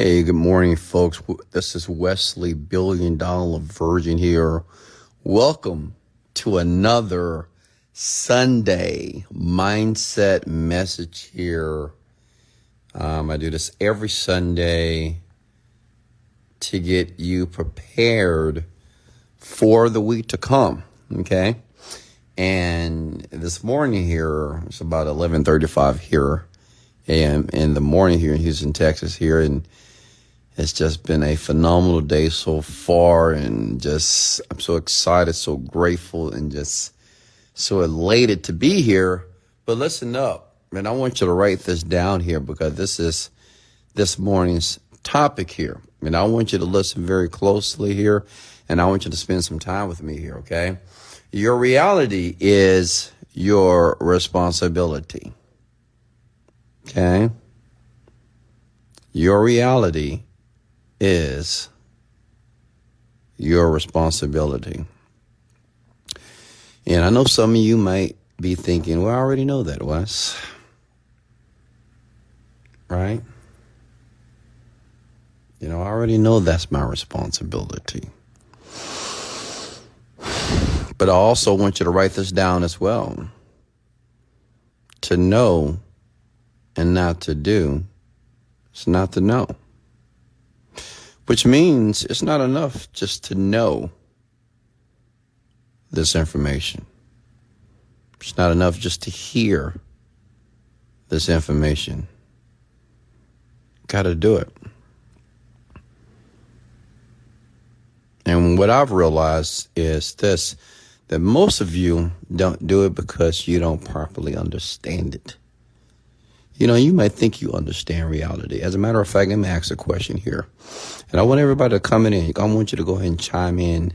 Hey, good morning, folks. This is Wesley Virgin here. Welcome to another Sunday mindset message here. I do this every Sunday to get you prepared for the week to come. Okay. And this morning here, it's about 11:35 here a.m. in the morning here in Houston, Texas here. And it's just been a phenomenal day so far, and just I'm so excited, so grateful, and just so elated to be here. But listen up, and I want you to write this down here because this is this morning's topic here. And I want you to listen very closely here, and I want you to spend some time with me here, okay? Your reality is your responsibility, okay? Your reality is your responsibility. And I know some of you might be thinking, well, I already know that, Wes. Right? I already know that's my responsibility. But I also want you to write this down as well. To know and not to do is not to know. Which means it's not enough just to know this information. It's not enough just to hear this information. Got to do it. And what I've realized is this, that most of you don't do it because you don't properly understand it. You might think you understand reality. As a matter of fact, let me ask a question here. And I want everybody to come in. I want you to go ahead and chime in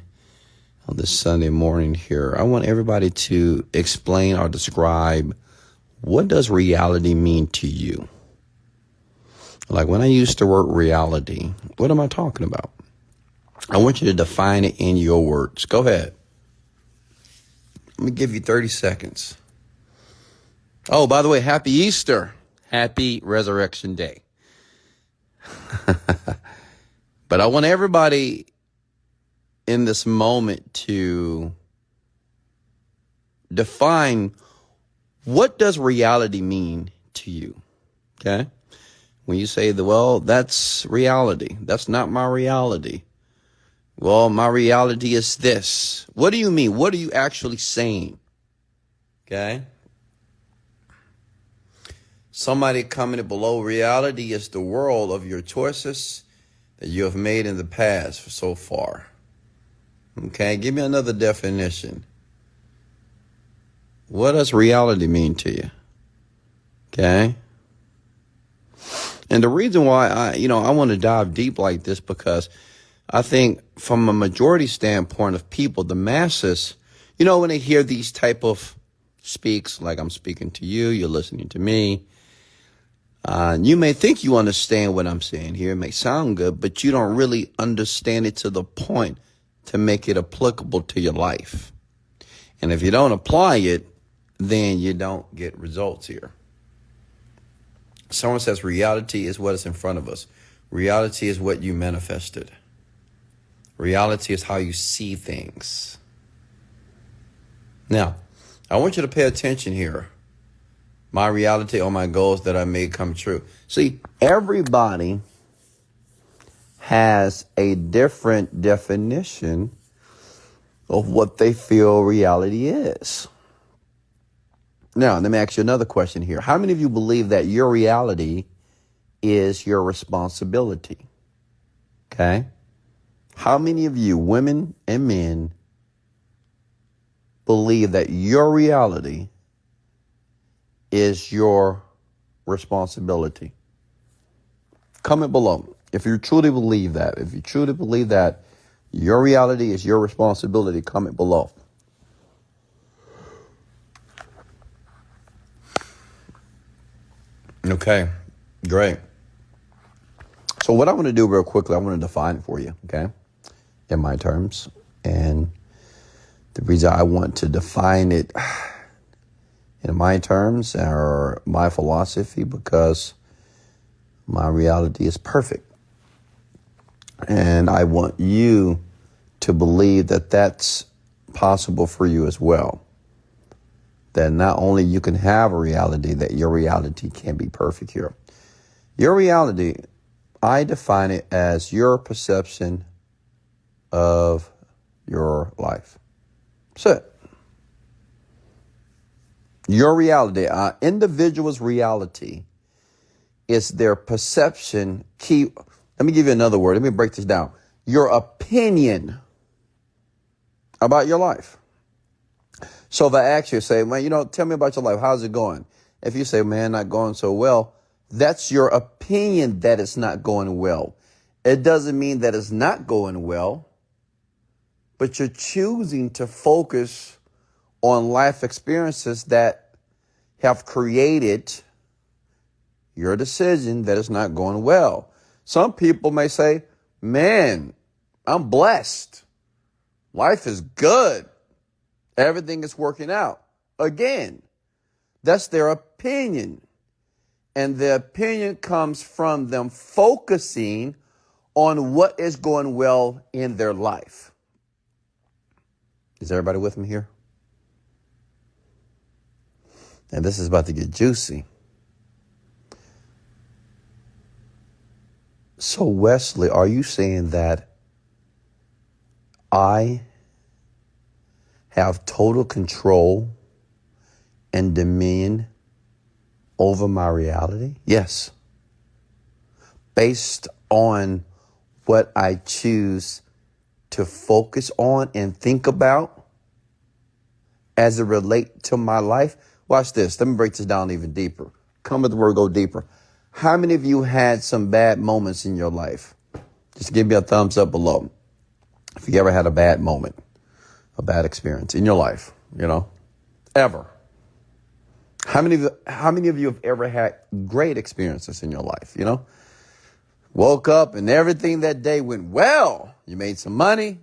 on this Sunday morning here. I want everybody to explain or describe, what does reality mean to you? Like when I use the word reality, what am I talking about? I want you to define it in your words. Go ahead. Let me give you 30 seconds. Oh, by the way, happy Easter. Happy Resurrection Day. But I want everybody in this moment to define, what does reality mean to you? Okay? When you say, well, that's reality. That's not my reality. Well, my reality is this. What do you mean? What are you actually saying? Okay? Somebody commented below, reality is the world of your choices that you have made in the past so far. Okay, give me another definition. What does reality mean to you? Okay. And the reason why I want to dive deep like this, because I think from a majority standpoint of people, the masses, when they hear these type of speaks, like I'm speaking to you, you're listening to me, you may think you understand what I'm saying here. It may sound good, but you don't really understand it to the point to make it applicable to your life. And if you don't apply it, then you don't get results here. Someone says reality is what is in front of us. Reality is what you manifested. Reality is how you see things. Now, I want you to pay attention here. My reality or my goals that I made come true. See, everybody has a different definition of what they feel reality is. Now, let me ask you another question here. How many of you believe that your reality is your responsibility? Okay. How many of you, women and men, believe that your reality is your responsibility? Comment below if you truly believe that. If you truly believe that your reality is your responsibility, comment below. Okay, great. So what I want to do real quickly, I want to define it for you, okay, in my terms. And the reason I want to define it in my terms or my philosophy, because my reality is perfect. And I want you to believe that that's possible for you as well. That not only you can have a reality, that your reality can be perfect here. Your reality, I define it as your perception of your life. That's it. Your reality, individual's reality is their perception. Let me give you another word. Let me break this down. Your opinion about your life. So if I ask you, say, man, tell me about your life. How's it going? If you say, man, not going so well, that's your opinion that it's not going well. It doesn't mean that it's not going well, but you're choosing to focus on life experiences that have created your decision that it's not going well. Some people may say, man, I'm blessed. Life is good. Everything is working out. Again, that's their opinion. And the opinion comes from them focusing on what is going well in their life. Is everybody with me here? And this is about to get juicy. So, Wesley, are you saying that I have total control and dominion over my reality? Yes. Based on what I choose to focus on and think about as it relates to my life. Watch this. Let me break this down even deeper. Come with the word, go deeper. How many of you had some bad moments in your life? Just give me a thumbs up below. If you ever had a bad moment, a bad experience in your life, ever. How many of you have ever had great experiences in your life? Woke up and everything that day went well. You made some money,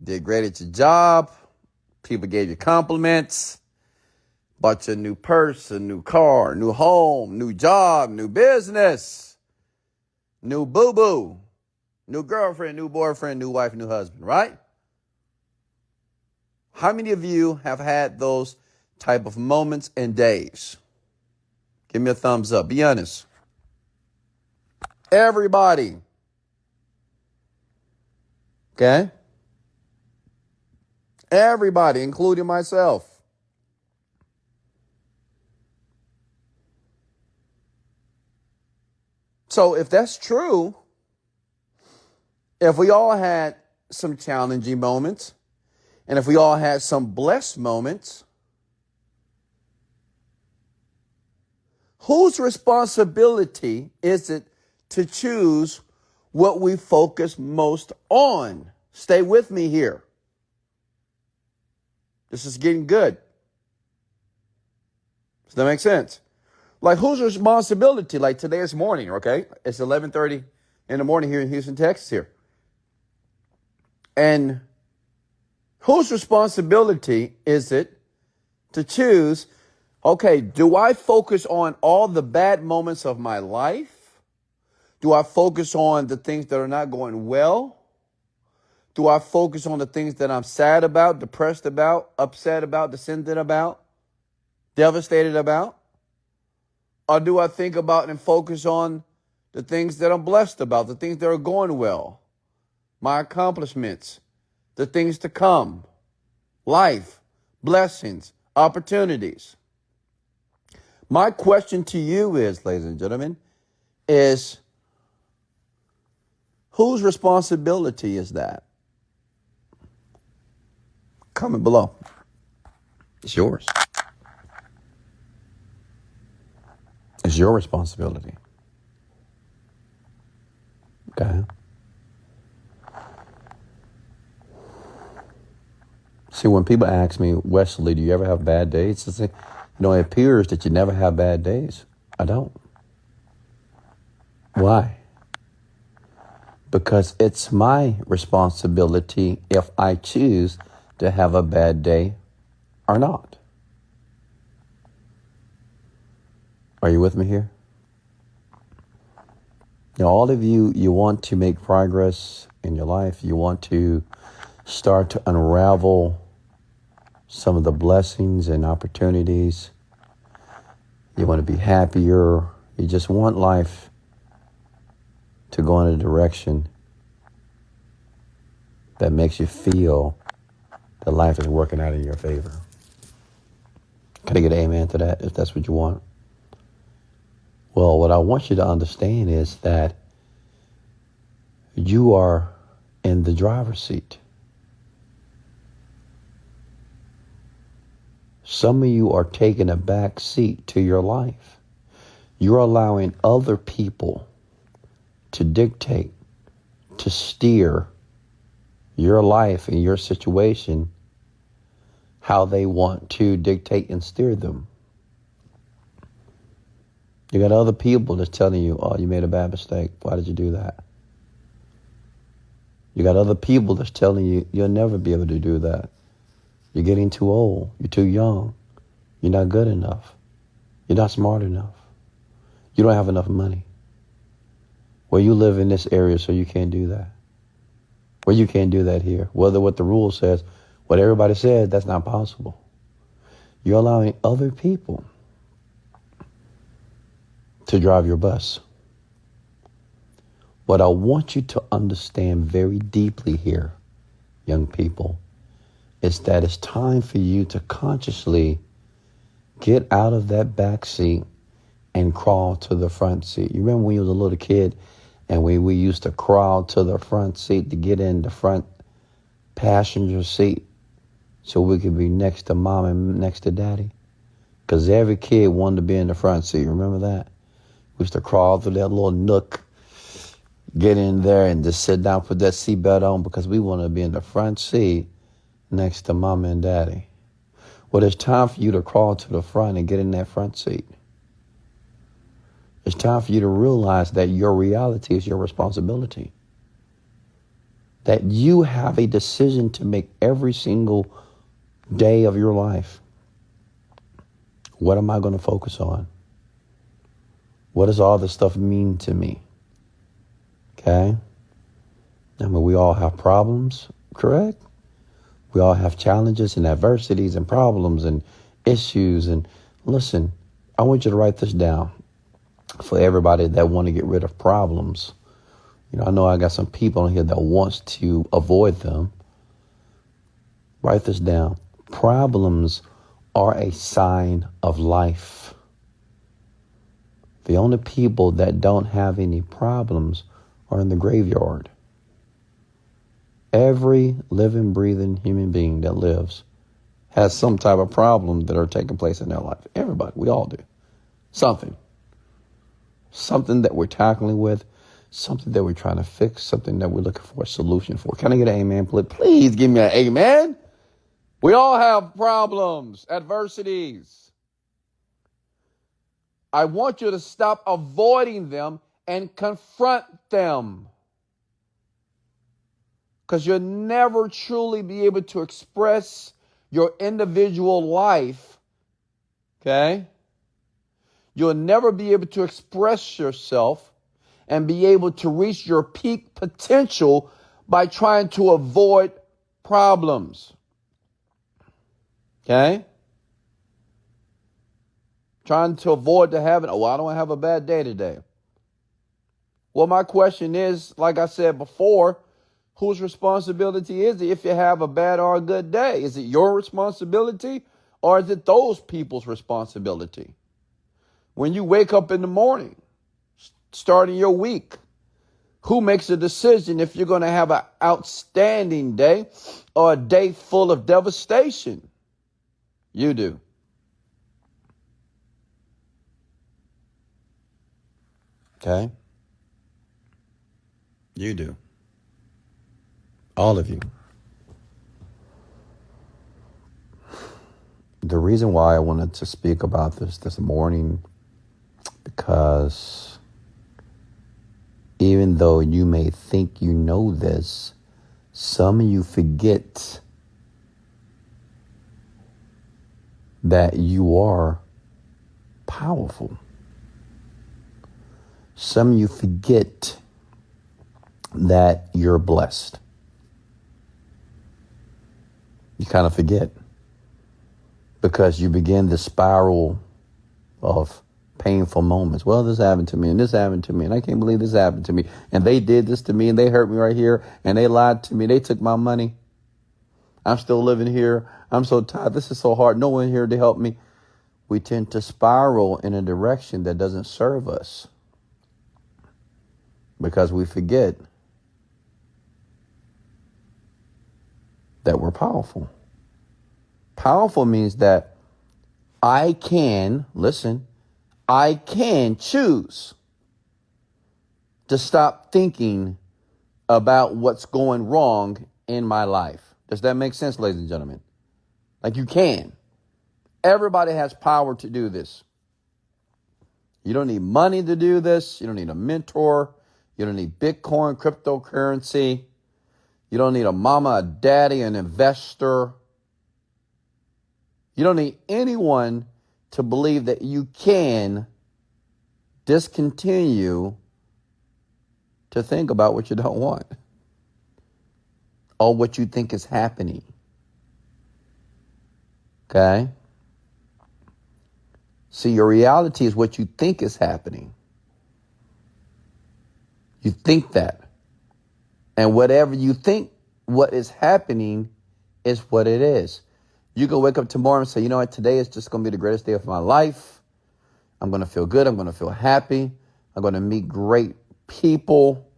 did great at your job. People gave you compliments, bought you a new purse, a new car, new home, new job, new business, new boo-boo, new girlfriend, new boyfriend, new wife, new husband, right? How many of you have had those type of moments and days? Give me a thumbs up. Be honest. Everybody. Okay? Everybody, including myself. So if that's true, if we all had some challenging moments, and if we all had some blessed moments, whose responsibility is it to choose what we focus most on? Stay with me here. This is getting good. Does that make sense? Like, whose responsibility? Like today is morning, okay? It's 11:30 in the morning here in Houston, Texas here. And whose responsibility is it to choose, okay, do I focus on all the bad moments of my life? Do I focus on the things that are not going well? Do I focus on the things that I'm sad about, depressed about, upset about, descended about, devastated about? Or do I think about and focus on the things that I'm blessed about, the things that are going well, my accomplishments, the things to come, life, blessings, opportunities? My question to you is, ladies and gentlemen, is whose responsibility is that? Comment below. It's yours. It's your responsibility. Okay. See, when people ask me, Wesley, do you ever have bad days? I say, it appears that you never have bad days. I don't. Why? Because it's my responsibility if I choose to have a bad day or not. Are you with me here? All of you, you want to make progress in your life. You want to start to unravel some of the blessings and opportunities. You want to be happier. You just want life to go in a direction that makes you feel that life is working out in your favor. Can I get an amen to that if that's what you want? Well, what I want you to understand is that you are in the driver's seat. Some of you are taking a back seat to your life. You're allowing other people to dictate, to steer your life and your situation how they want to dictate and steer them. You got other people that's telling you, oh, you made a bad mistake. Why did you do that? You got other people that's telling you, you'll never be able to do that. You're getting too old. You're too young. You're not good enough. You're not smart enough. You don't have enough money. Well, you live in this area, so you can't do that. Well, you can't do that here. Whether what the rule says, what everybody says, that's not possible. You're allowing other people to drive your bus. What I want you to understand very deeply here, young people, is that it's time for you to consciously get out of that back seat and crawl to the front seat. You remember when you was a little kid and we used to crawl to the front seat to get in the front passenger seat so we could be next to mom and next to daddy? Because every kid wanted to be in the front seat. Remember that? We used to crawl through that little nook, get in there and just sit down, put that seatbelt on because we wanted to be in the front seat next to mom and daddy. Well, it's time for you to crawl to the front and get in that front seat. It's time for you to realize that your reality is your responsibility. That you have a decision to make every single day of your life. What am I going to focus on? What does all this stuff mean to me? Okay? I mean, we all have problems, correct? We all have challenges and adversities and problems and issues. And listen, I want you to write this down for everybody that want to get rid of problems. I know I got some people in here that wants to avoid them. Write this down. Problems are a sign of life. The only people that don't have any problems are in the graveyard. Every living, breathing human being that lives has some type of problem that are taking place in their life. Everybody, we all do. Something that we're tackling with, something that we're trying to fix, something that we're looking for a solution for. Can I get an amen, please? Please give me an amen. We all have problems, adversities. I want you to stop avoiding them and confront them. Because you'll never truly be able to express your individual life, okay? You'll never be able to express yourself and be able to reach your peak potential by trying to avoid problems, okay? Trying to avoid to having, I don't have a bad day today. Well, my question is, like I said before, whose responsibility is it if you have a bad or a good day? Is it your responsibility or is it those people's responsibility? When you wake up in the morning, starting your week, who makes a decision if you're going to have an outstanding day or a day full of devastation? You do. Okay? You do. All of you. The reason why I wanted to speak about this morning, because even though you may think you know this, some of you forget that you are powerful. Some of you forget that you're blessed. You kind of forget because you begin the spiral of painful moments. Well, this happened to me and this happened to me and I can't believe this happened to me. And they did this to me and they hurt me right here and they lied to me. They took my money. I'm still living here. I'm so tired. This is so hard. No one here to help me. We tend to spiral in a direction that doesn't serve us because we forget that we're powerful. Powerful means that I can choose to stop thinking about what's going wrong in my life. Does that make sense, ladies and gentlemen? Like you can. Everybody has power to do this. You don't need money to do this. You don't need a mentor. You don't need Bitcoin, cryptocurrency. You don't need a mama, a daddy, an investor. You don't need anyone to believe that you can discontinue to think about what you don't want or what you think is happening. Okay? See, your reality is what you think is happening. You think that. And whatever you think what is happening is what it is. You can wake up tomorrow and say, you know what, today is just going to be the greatest day of my life. I'm going to feel good. I'm going to feel happy. I'm going to meet great people.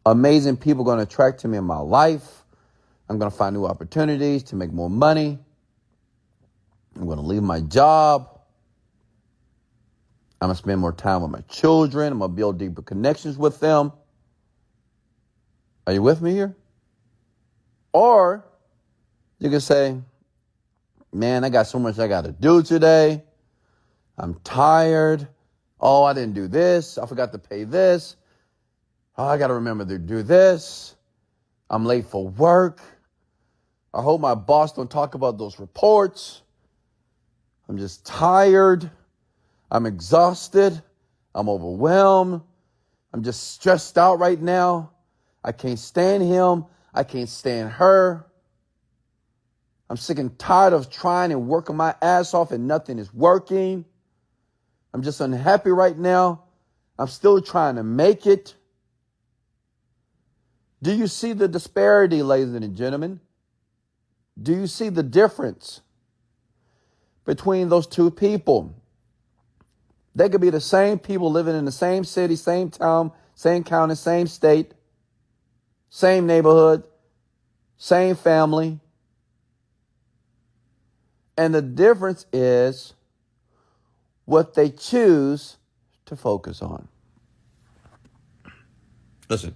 Amazing people are going to attract to me in my life. I'm going to find new opportunities to make more money. I'm going to leave my job. I'm going to spend more time with my children. I'm going to build deeper connections with them. Are you with me here? Or you can say, man, I got so much I got to do today. I'm tired. Oh, I didn't do this. I forgot to pay this. Oh, I got to remember to do this. I'm late for work. I hope my boss don't talk about those reports. I'm just tired. I'm exhausted. I'm overwhelmed. I'm just stressed out right now. I can't stand him. I can't stand her. I'm sick and tired of trying and working my ass off and nothing is working. I'm just unhappy right now. I'm still trying to make it. Do you see the disparity, ladies and gentlemen? Do you see the difference between those two people? They could be the same people living in the same city, same town, same county, same state, same neighborhood, same family. And the difference is what they choose to focus on. Listen,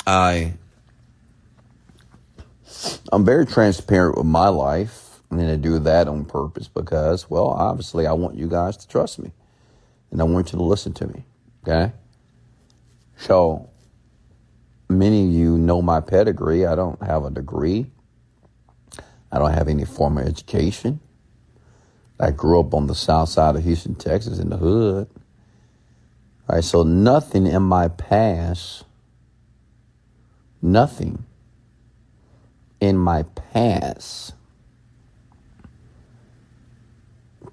I'm very transparent with my life. I'm going to do that on purpose because, well, obviously I want you guys to trust me and I want you to listen to me. Okay. So many of you know my pedigree. I don't have a degree. I don't have any formal education. I grew up on the south side of Houston, Texas in the hood. All right. So nothing in my past, nothing in my past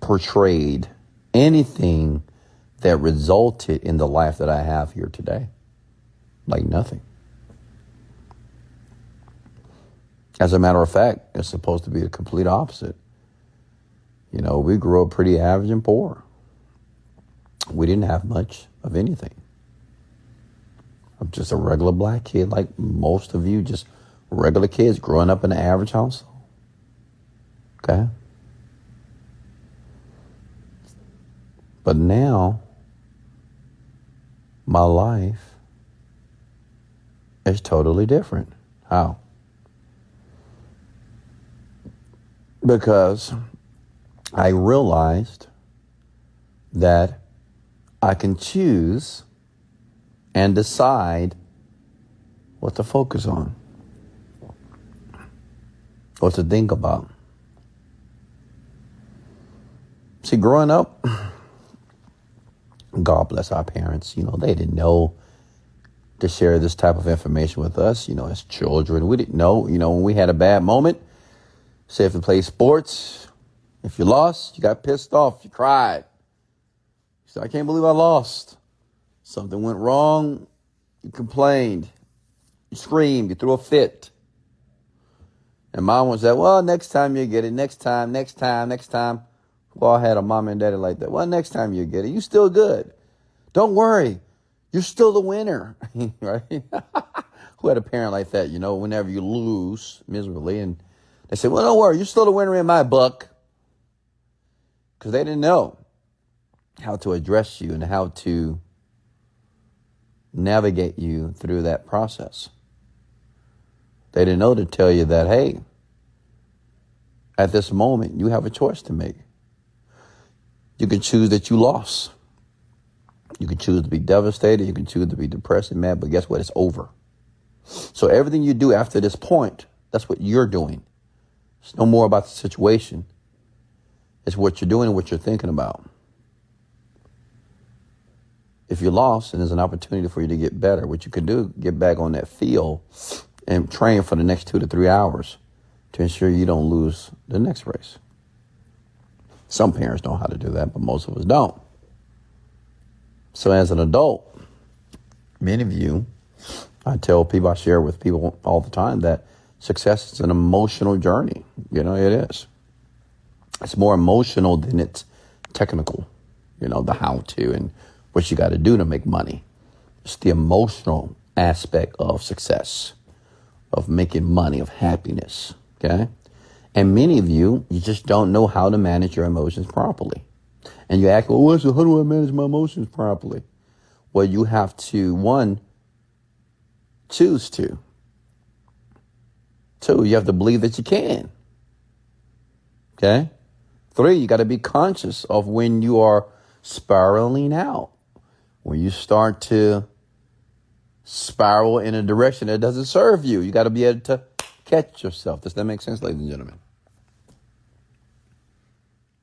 portrayed anything that resulted in the life that I have here today. Like nothing. As a matter of fact, it's supposed to be the complete opposite. You know, we grew up pretty average and poor. We didn't have much of anything. I'm just a regular black kid like most of you, just regular kids growing up in an average household. Okay? But now, my life is totally different. How? Because I realized that I can choose and decide what to focus on, what to think about. See, growing up, God bless our parents. They didn't know to share this type of information with us, as children. We didn't know, when we had a bad moment, say if you play sports, if you lost, you got pissed off, you cried. You said, I can't believe I lost. Something went wrong, you complained, you screamed, you threw a fit. And mom would say, well, next time you get it, next time. Well, I had a mom and daddy like that. Well, next time you get it, you still good. Don't worry. You're still the winner, right? Who had a parent like that, whenever you lose miserably, and they say, well, don't worry, you're still the winner in my book. Because they didn't know how to address you and how to navigate you through that process. They didn't know to tell you that, hey, at this moment, you have a choice to make. You can choose that you lost. You can choose to be devastated. You can choose to be depressed and mad. But guess what? It's over. So everything you do after this point, that's what you're doing. It's no more about the situation. It's what you're doing and what you're thinking about. If you're lost and there's an opportunity for you to get better, what you can do, get back on that field and train for the next 2 to 3 hours to ensure you don't lose the next race. Some parents know how to do that, but most of us don't. So as an adult, many of you, I share with people all the time that success is an emotional journey. It is. It's more emotional than it's technical, the how to and what you got to do to make money. It's the emotional aspect of success, of making money, of happiness, okay? And many of you just don't know how to manage your emotions properly. And you ask, well, Wesley, how do I manage my emotions properly? Well, you have to, 1, choose to. 2, you have to believe that you can. Okay? 3, you got to be conscious of when you are spiraling out. When you start to spiral in a direction that doesn't serve you, you got to be able to catch yourself. Does that make sense, ladies and gentlemen?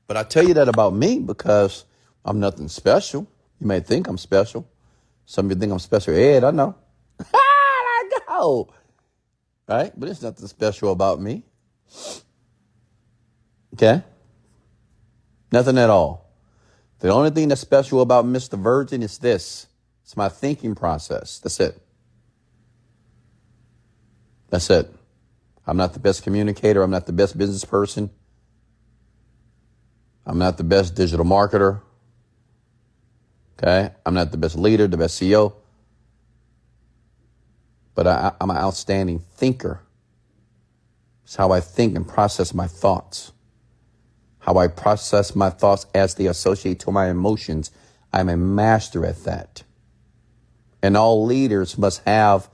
But I tell you that about me because I'm nothing special. You may think I'm special. Some of you think I'm special ed. I know. I know. Right? But there's nothing special about me. Okay? Nothing at all. The only thing that's special about Mr. Virgin is this. It's my thinking process. That's it. That's it. I'm not the best communicator. I'm not the best business person. I'm not the best digital marketer. Okay? I'm not the best leader, the best CEO. But I'm an outstanding thinker. It's how I think and process my thoughts. How I process my thoughts as they associate to my emotions. I'm a master at that. And all leaders must have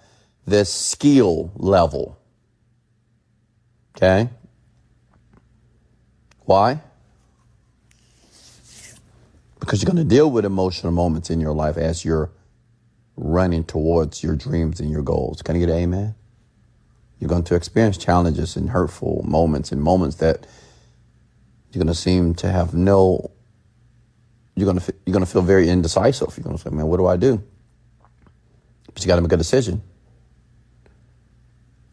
this skill level. Okay? Why? Because you're going to deal with emotional moments in your life as you're running towards your dreams and your goals. Can I get an amen? You're going to experience challenges and hurtful moments and moments that you're going to seem to have you're going to feel very indecisive. You're going to say, man, what do I do? But you got to make a decision.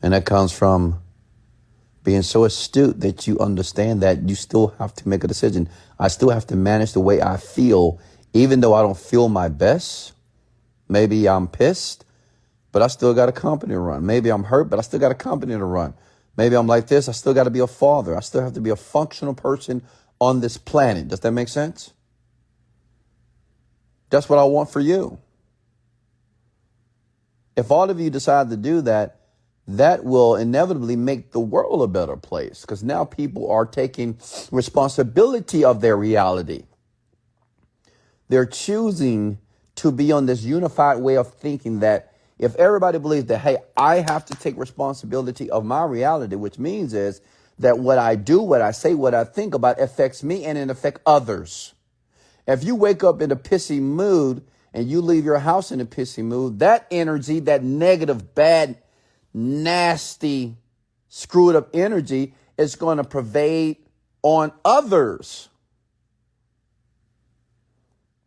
And that comes from being so astute that you understand that you still have to make a decision. I still have to manage the way I feel, even though I don't feel my best. Maybe I'm pissed, but I still got a company to run. Maybe I'm hurt, but I still got a company to run. Maybe I'm like this. I still got to be a father. I still have to be a functional person on this planet. Does that make sense? That's what I want for you. If all of you decide to do that, that will inevitably make the world a better place because now people are taking responsibility of their reality. They're choosing to be on this unified way of thinking that if everybody believes that, hey, I have to take responsibility of my reality, which means is that what I do, what I say, what I think about affects me and it affects others. If you wake up in a pissy mood and you leave your house in a pissy mood, that energy, that negative, bad, nasty, screwed up energy is going to pervade on others.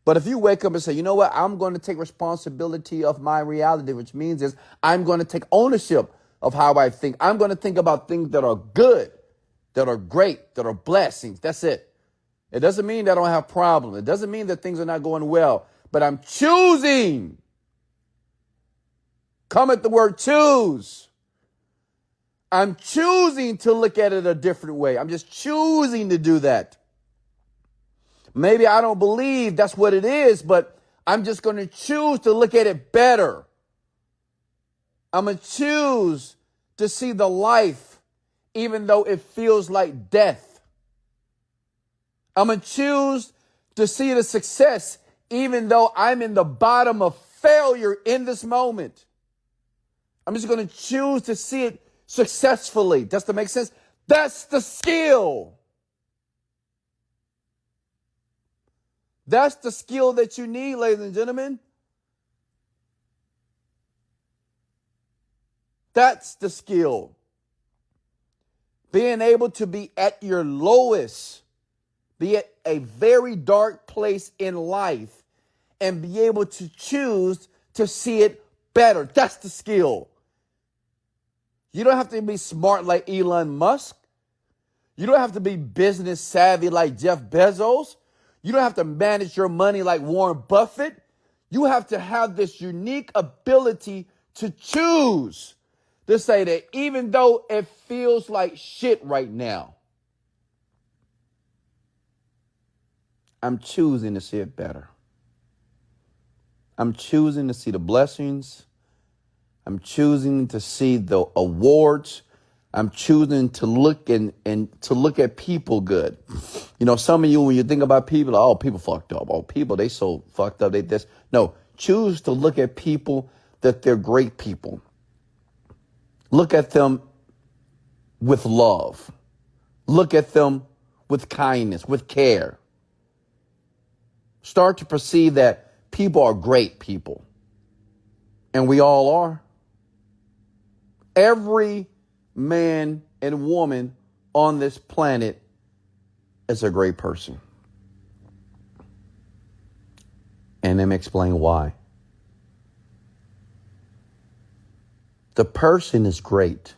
But if you wake up and say, you know what, I'm going to take responsibility of my reality, which means is I'm going to take ownership of how I think. I'm going to think about things that are good, that are great, that are blessings. That's it. It doesn't mean that I don't have problems. It doesn't mean that things are not going well, but I'm choosing. Come at the word choose. I'm choosing to look at it a different way. I'm just choosing to do that. Maybe I don't believe that's what it is, but I'm just going to choose to look at it better. I'm going to choose to see the life, even though it feels like death. I'm going to choose to see the success, even though I'm in the bottom of failure in this moment. I'm just going to choose to see it successfully. Does that make sense? That's the skill. That's the skill that you need, ladies and gentlemen. That's the skill. Being able to be at your lowest, be at a very dark place in life, and be able to choose to see it better. That's the skill. You don't have to be smart like Elon Musk. You don't have to be business savvy like Jeff Bezos. You don't have to manage your money like Warren Buffett. You have to have this unique ability to choose to say that even though it feels like shit right now, I'm choosing to see it better. I'm choosing to see the blessings. I'm choosing to see the awards. I'm choosing to look and to look at people good. You know, some of you, when you think about people, oh, people fucked up. Oh, people, they so fucked up. They this. No, choose to look at people that they're great people. Look at them with love. Look at them with kindness, with care. Start to perceive that people are great people. And we all are. Every man and woman on this planet is a great person. And let me explain why. The person is great,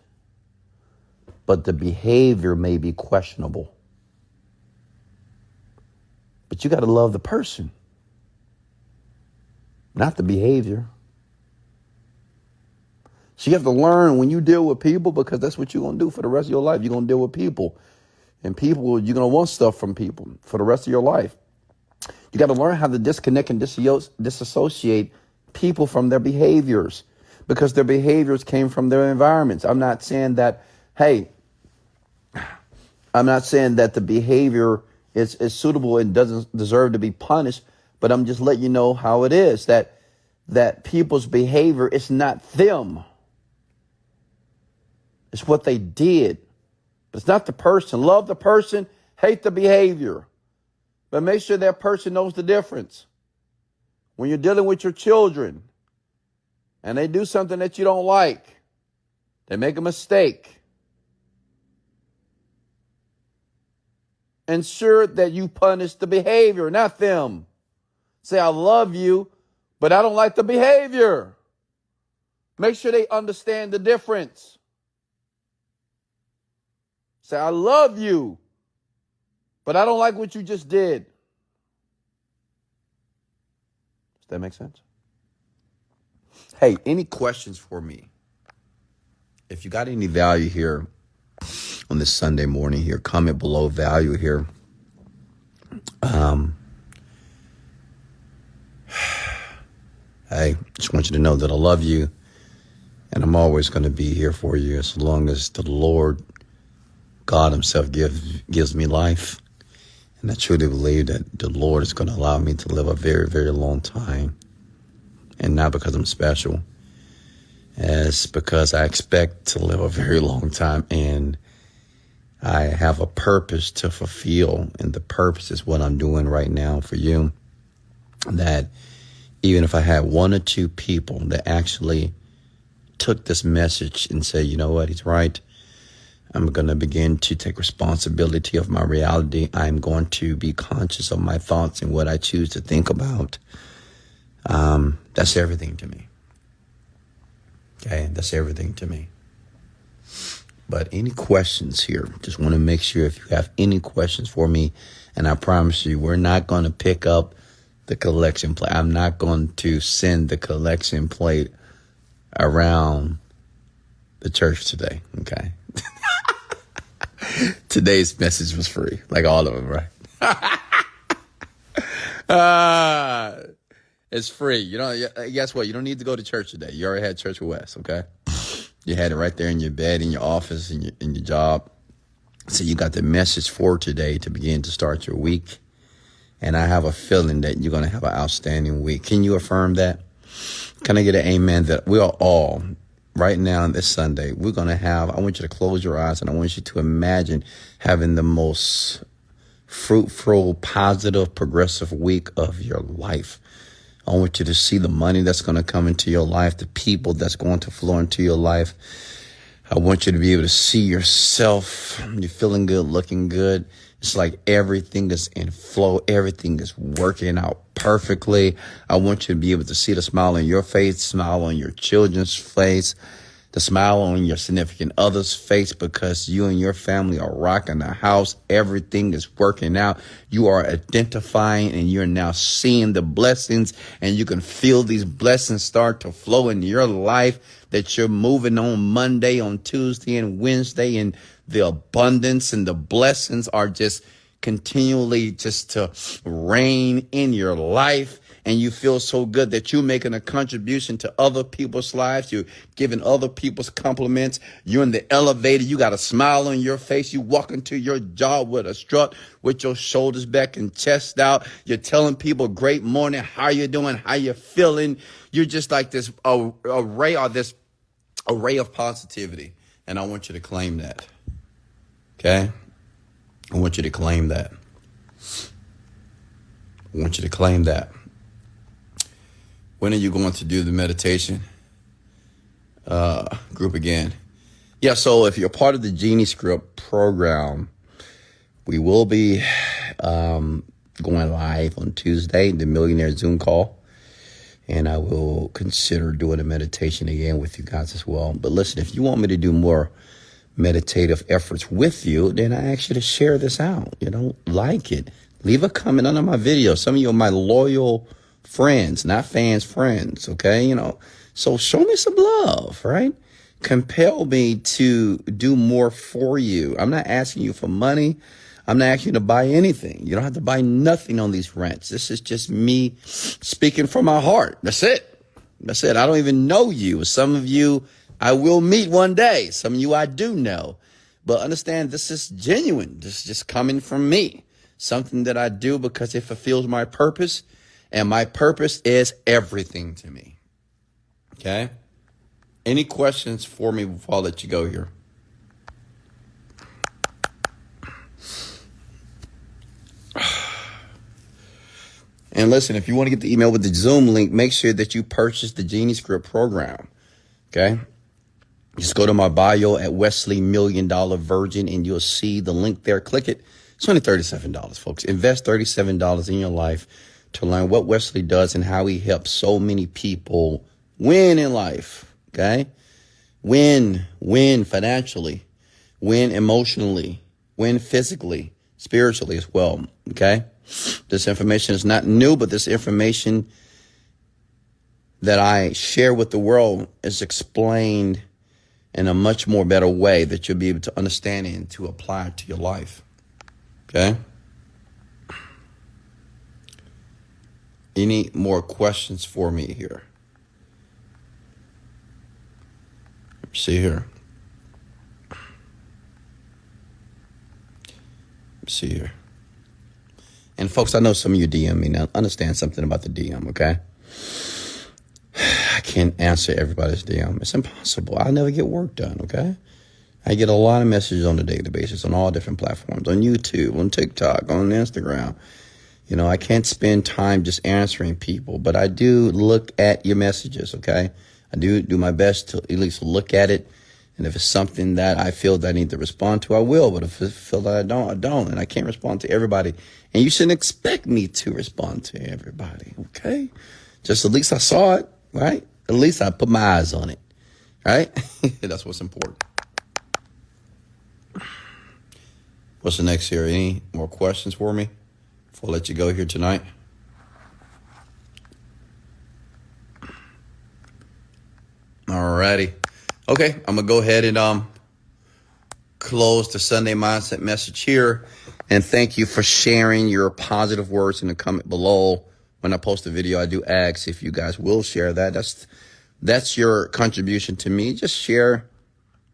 but the behavior may be questionable. But you got to love the person, not the behavior. So you have to learn when you deal with people, because that's what you're going to do for the rest of your life. You're going to deal with people. And people, you're going to want stuff from people for the rest of your life. You got to learn how to disconnect and disassociate people from their behaviors, because their behaviors came from their environments. I'm not saying that, I'm not saying that the behavior is suitable and doesn't deserve to be punished, but I'm just letting you know how it is, that people's behavior is not them. It's what they did. But it's not the person. Love the person, hate the behavior. But make sure that person knows the difference. When you're dealing with your children and they do something that you don't like, they make a mistake, ensure that you punish the behavior, not them. Say, I love you, but I don't like the behavior. Make sure they understand the difference. Say, I love you, but I don't like what you just did. Does that make sense? Hey, any questions for me? If you got any value here on this Sunday morning here, comment below value here. Hey, just want you to know that I love you, and I'm always going to be here for you as long as the Lord God himself gives me life. And I truly believe that the Lord is going to allow me to live a very, very long time. And not because I'm special. It's because I expect to live a very long time. And I have a purpose to fulfill. And the purpose is what I'm doing right now for you. That even if I had one or two people that actually took this message and said, you know what, he's right. I'm going to begin to take responsibility of my reality. I'm going to be conscious of my thoughts and what I choose to think about. That's everything to me. Okay, that's everything to me. But any questions here? Just want to make sure if you have any questions for me, and I promise you, we're not going to pick up the collection plate. I'm not going to send the collection plate around the church today. Okay. Today's message was free, like all of them, right? It's free. You know, guess what? You don't need to go to church today. You already had church with Wes, okay? You had it right there in your bed, in your office, in your job. So you got the message for today to begin to start your week. And I have a feeling that you're going to have an outstanding week. Can you affirm that? Can I get an amen that we are all, right now this Sunday, we're going to have, I want you to close your eyes and I want you to imagine having the most fruitful, positive, progressive week of your life. I want you to see the money that's going to come into your life, the people that's going to flow into your life. I want you to be able to see yourself. You're feeling good, looking good. It's like everything is in flow. Everything is working out perfectly. I want you to be able to see the smile on your face, smile on your children's face, the smile on your significant other's face, because you and your family are rocking the house. Everything is working out. You are identifying and you're now seeing the blessings, and you can feel these blessings start to flow into your life, that you're moving on Monday, on Tuesday and Wednesday, and the abundance and the blessings are just continually just to reign in your life. And you feel so good that you're making a contribution to other people's lives. You're giving other people's compliments. You're in the elevator. You got a smile on your face. You walk into your job with a strut, with your shoulders back and chest out. You're telling people, great morning. How you doing? How you feeling? You're just like this array of positivity. And I want you to claim that. Okay? I want you to claim that. I want you to claim that. When are you going to do the meditation group again? Yeah, so if you're part of the Genie Script program, we will be going live on Tuesday, the Millionaire Zoom call. And I will consider doing a meditation again with you guys as well. But listen, if you want me to do more meditative efforts with you, then I ask you to share this out. Like it. Leave a comment under my video. Some of you are my loyal friends, not fans, friends, okay? So show me some love, right? Compel me to do more for you. I'm not asking you for money. I'm not asking you to buy anything. You don't have to buy nothing on these rents. This is just me speaking from my heart. That's it. I don't even know you. Some of you I will meet one day. Some of you I do know. But understand, this is genuine. This is just coming from me. Something that I do because it fulfills my purpose. And my purpose is everything to me. Okay? Any questions for me before I let you go here? And listen, if you want to get the email with the Zoom link, make sure that you purchase the Genie Script program. Okay? Just go to my bio at Wesley Virgin and you'll see the link there. Click it. It's only $37, folks. Invest $37 in your life to learn what Wesley does and how he helps so many people win in life, okay? Win financially, win emotionally, win physically, spiritually as well, okay? This information is not new, but this information that I share with the world is explained in a much more better way that you'll be able to understand and to apply it to your life, okay? Any more questions for me here? Let's see here. Let's see here. And folks, I know some of you DM me now. Understand something about the DM, okay? I can't answer everybody's DM. It's impossible. I never get work done, okay? I get a lot of messages on a daily basis on all different platforms, on YouTube, on TikTok, on Instagram. I can't spend time just answering people, but I do look at your messages, okay? I do my best to at least look at it And if it's something that I feel that I need to respond to, I will. But if I feel that I don't, I don't. And I can't respond to everybody. And you shouldn't expect me to respond to everybody, okay? Just at least I saw it, right? At least I put my eyes on it, right? That's what's important. What's the next here? Any more questions for me before I let you go here tonight? Alrighty. Okay, I'm going to go ahead and close the Sunday Mindset message here. And thank you for sharing your positive words in the comment below. When I post a video, I do ask if you guys will share that. That's your contribution to me. Just share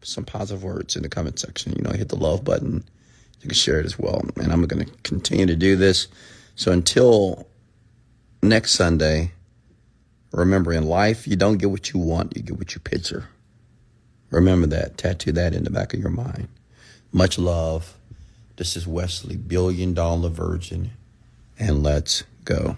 some positive words in the comment section. You know, hit the love button. You can share it as well. And I'm going to continue to do this. So until next Sunday, remember, in life, you don't get what you want. You get what you picture. Remember that. Tattoo that in the back of your mind. Much love. This is Wesley, $1 Billion Virgin. And let's go.